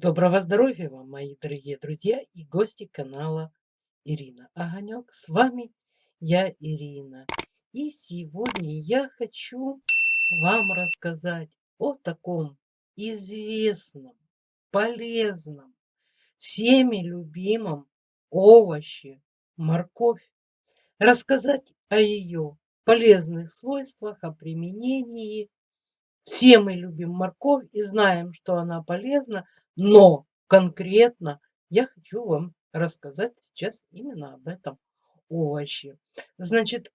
Доброго здоровья вам, мои дорогие друзья и гости канала Ирина Огонек. С вами я, Ирина. И сегодня я хочу вам рассказать о таком известном, полезном, всеми любимом овоще морковь. Рассказать о ее полезных свойствах, о применении. Все мы любим морковь и знаем, что она полезна, но конкретно я хочу вам рассказать сейчас именно об этом овоще. Значит,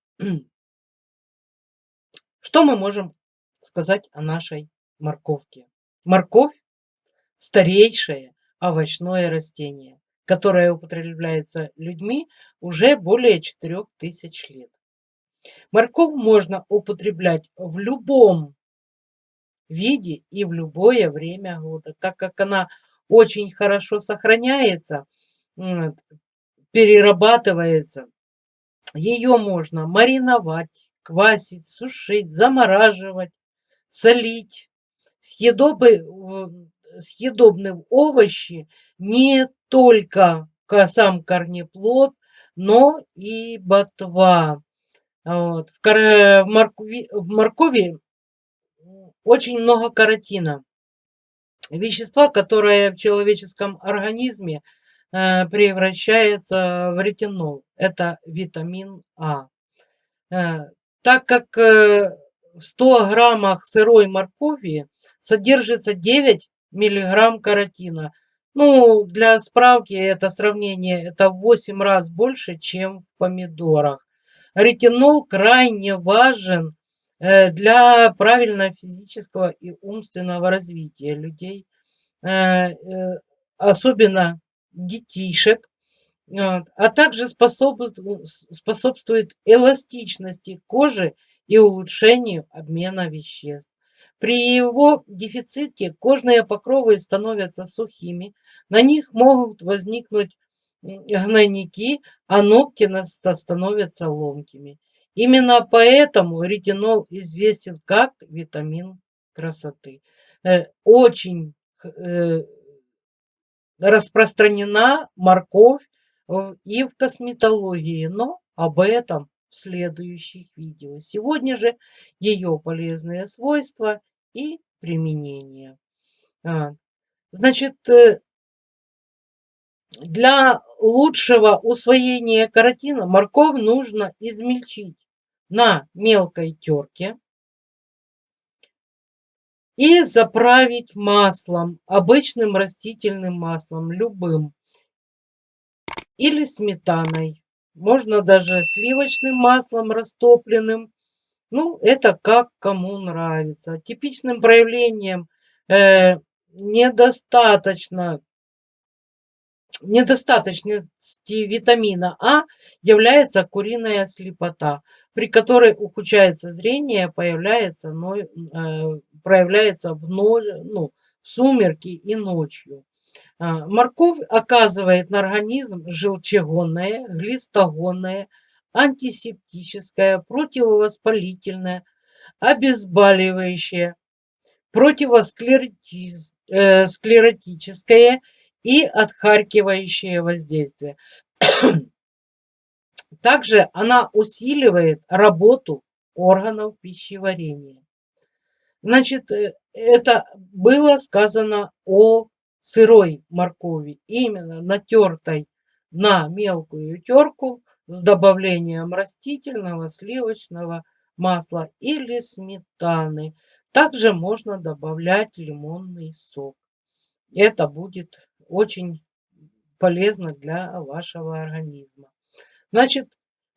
что мы можем сказать о нашей морковке? Морковь – старейшее овощное растение, которое употребляется людьми уже более 4000 лет. Морковь можно употреблять в любом виде и в любое время года, так как она очень хорошо сохраняется, перерабатывается. Ее можно мариновать, квасить, сушить, замораживать, солить. Съедобны овощи не только сам корнеплод, но и ботва. Вот. В моркови очень много каротина, вещества, которое в человеческом организме превращается в ретинол. Это витамин А. Э, Так как в 100 граммах сырой моркови содержится 9 миллиграмм каротина. Ну, для справки, это сравнение, это в 8 раз больше, чем в помидорах. Ретинол крайне важен для правильного физического и умственного развития людей, особенно детишек, а также способствует эластичности кожи и улучшению обмена веществ. При его дефиците кожные покровы становятся сухими, на них могут возникнуть гнойники, а ногти становятся ломкими. Именно поэтому ретинол известен как витамин красоты. Очень распространена морковь и в косметологии, но об этом в следующих видео. Сегодня же ее полезные свойства и применение. Значит, для лучшего усвоения каротина морковь нужно измельчить на мелкой терке и заправить маслом, обычным растительным маслом, любым, или сметаной. Можно даже сливочным маслом растопленным. Ну, это как кому нравится. Типичным проявлением недостаточно недостаточности витамина А является куриная слепота, при которой ухудшается зрение, проявляется в сумерки и ночью. Морковь оказывает на организм желчегонное, глистогонное, антисептическое, противовоспалительное, обезболивающее, противосклеротическое и отхаркивающее воздействие. Также она усиливает работу органов пищеварения. Значит, это было сказано о сырой моркови, именно натертой на мелкую терку с добавлением растительного сливочного масла или сметаны. Также можно добавлять лимонный сок. Это будет очень полезно для вашего организма. Значит,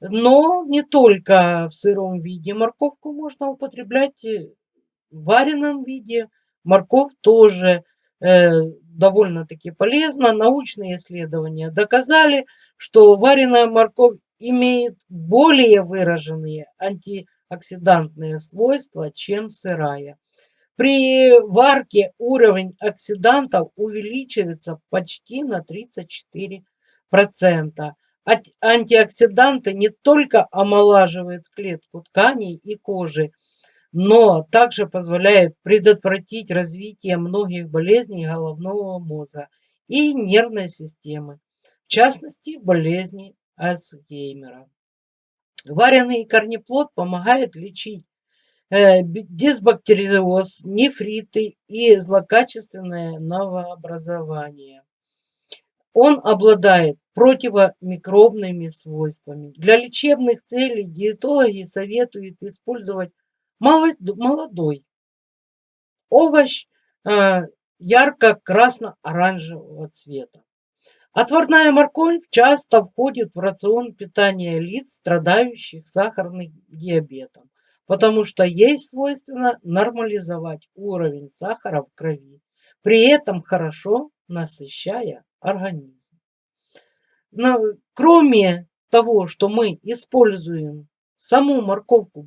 но не только в сыром виде морковку можно употреблять, в вареном виде. Морковь тоже довольно-таки полезна. Научные исследования доказали, что вареная морковь имеет более выраженные антиоксидантные свойства, чем сырая. При варке уровень оксидантов увеличивается почти на 34%. Антиоксиданты не только омолаживают клетку тканей и кожи, но также позволяет предотвратить развитие многих болезней головного мозга и нервной системы, в частности, болезни Альцгеймера. Вареный корнеплод помогает лечить дисбактериоз, нефриты и злокачественное новообразование. Он обладает противомикробными свойствами. Для лечебных целей диетологи советуют использовать молодой овощ ярко-красно-оранжевого цвета. Отварная морковь часто входит в рацион питания лиц, страдающих сахарным диабетом, потому что ей свойственно нормализовать уровень сахара в крови, при этом хорошо насыщая организм. Но кроме того, что мы используем саму морковку,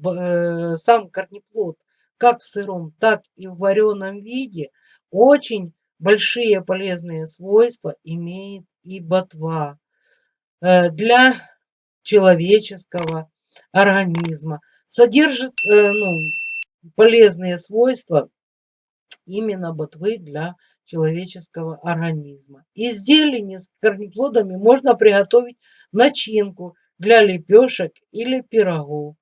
сам корнеплод, как в сыром, так и в вареном виде, очень большие полезные свойства имеет и ботва для человеческого организма. Содержит полезные свойства именно ботвы для человеческого организма. Из зелени с корнеплодами можно приготовить начинку для лепешек или пирогов.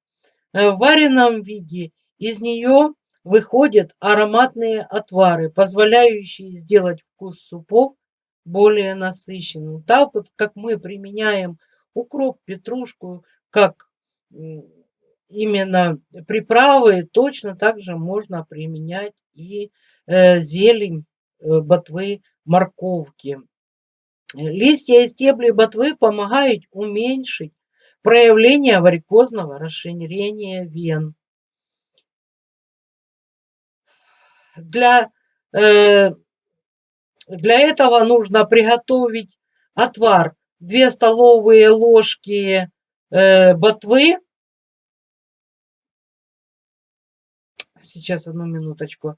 В вареном виде из нее выходят ароматные отвары, позволяющие сделать вкус супов более насыщенным. Так вот, как мы применяем укроп, петрушку, как именно приправы, точно так же можно применять и зелень ботвы морковки. Листья и стебли ботвы помогают уменьшить проявление варикозного расширения вен. Для этого нужно приготовить отвар 2 столовые ложки ботвы. Сейчас, одну минуточку.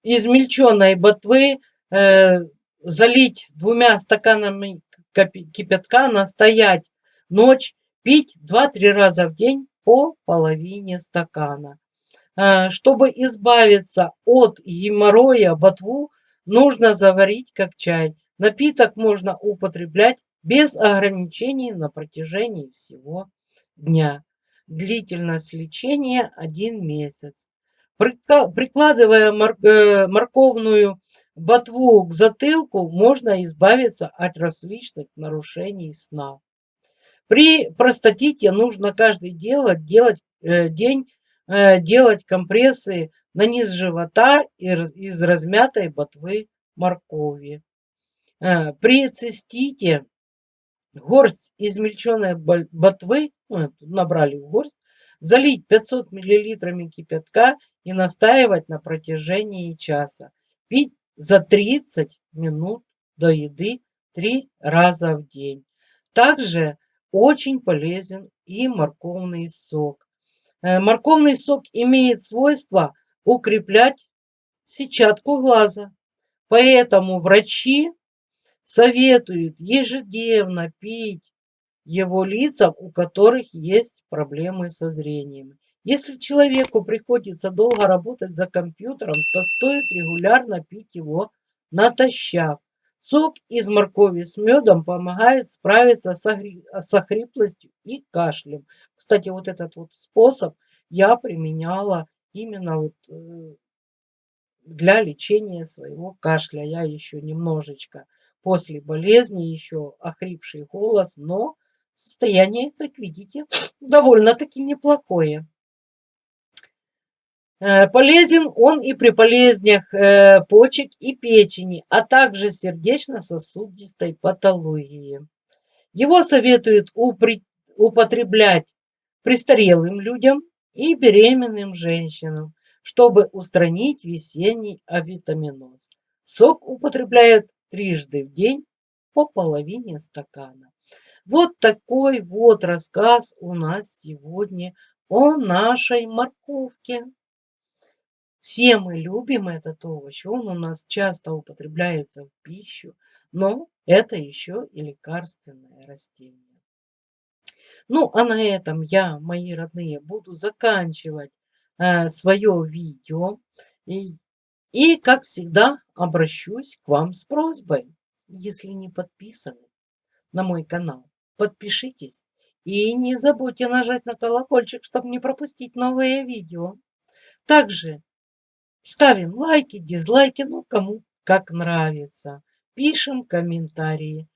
Измельченной ботвы залить 2 стаканами кипятка, настоять ночь, пить 2-3 раза в день по половине стакана. Чтобы избавиться от геморроя, ботву нужно заварить как чай. Напиток можно употреблять без ограничений на протяжении всего дня. Длительность лечения 1 месяц. Прикладывая морковную ботву к затылку, можно избавиться от различных нарушений сна. При простатите нужно каждый день делать компрессы на низ живота из размятой ботвы моркови. При цистите горсть измельченной ботвы, набрали в горсть, залить 500 мл кипятка и настаивать на протяжении часа. Пить за 30 минут до еды 3 раза в день. Также очень полезен и морковный сок. Морковный сок имеет свойство укреплять сетчатку глаза, поэтому врачи советуют ежедневно пить его лицам, у которых есть проблемы со зрением. Если человеку приходится долго работать за компьютером, то стоит регулярно пить его натощак. Сок из моркови с медом помогает справиться с охриплостью и кашлем. Кстати, вот этот вот способ я применяла именно для лечения своего кашля. Я еще немножечко после болезни, еще охрипший голос, но состояние, как видите, довольно-таки неплохое. Полезен он и при болезнях почек и печени, а также сердечно-сосудистой патологии. Его советуют употреблять престарелым людям и беременным женщинам, чтобы устранить весенний авитаминоз. Сок употребляют 3 раза в день по половине стакана. Вот такой вот рассказ у нас сегодня о нашей морковке. Все мы любим этот овощ, он у нас часто употребляется в пищу, но это еще и лекарственное растение. Ну, а на этом я, мои родные, буду заканчивать свое видео. И, и, как всегда, обращусь к вам с просьбой. Если не подписаны на мой канал, подпишитесь. И не забудьте нажать на колокольчик, чтобы не пропустить новые видео. Также ставим лайки, дизлайки, ну кому как нравится. Пишем комментарии.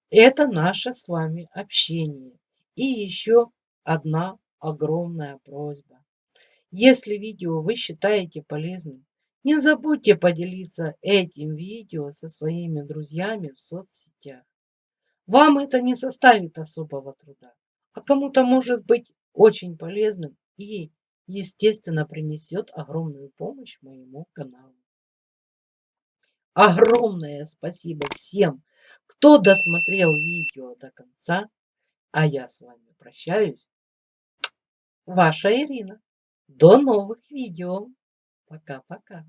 Это наше с вами общение. И еще одна огромная просьба. Если видео вы считаете полезным, не забудьте поделиться этим видео со своими друзьями в соцсетях. Вам это не составит особого труда, а кому-то может быть очень полезным и, естественно, принесет огромную помощь моему каналу. Огромное спасибо всем, кто досмотрел видео до конца, а я с вами прощаюсь. Ваша Ирина. До новых видео. Пока-пока.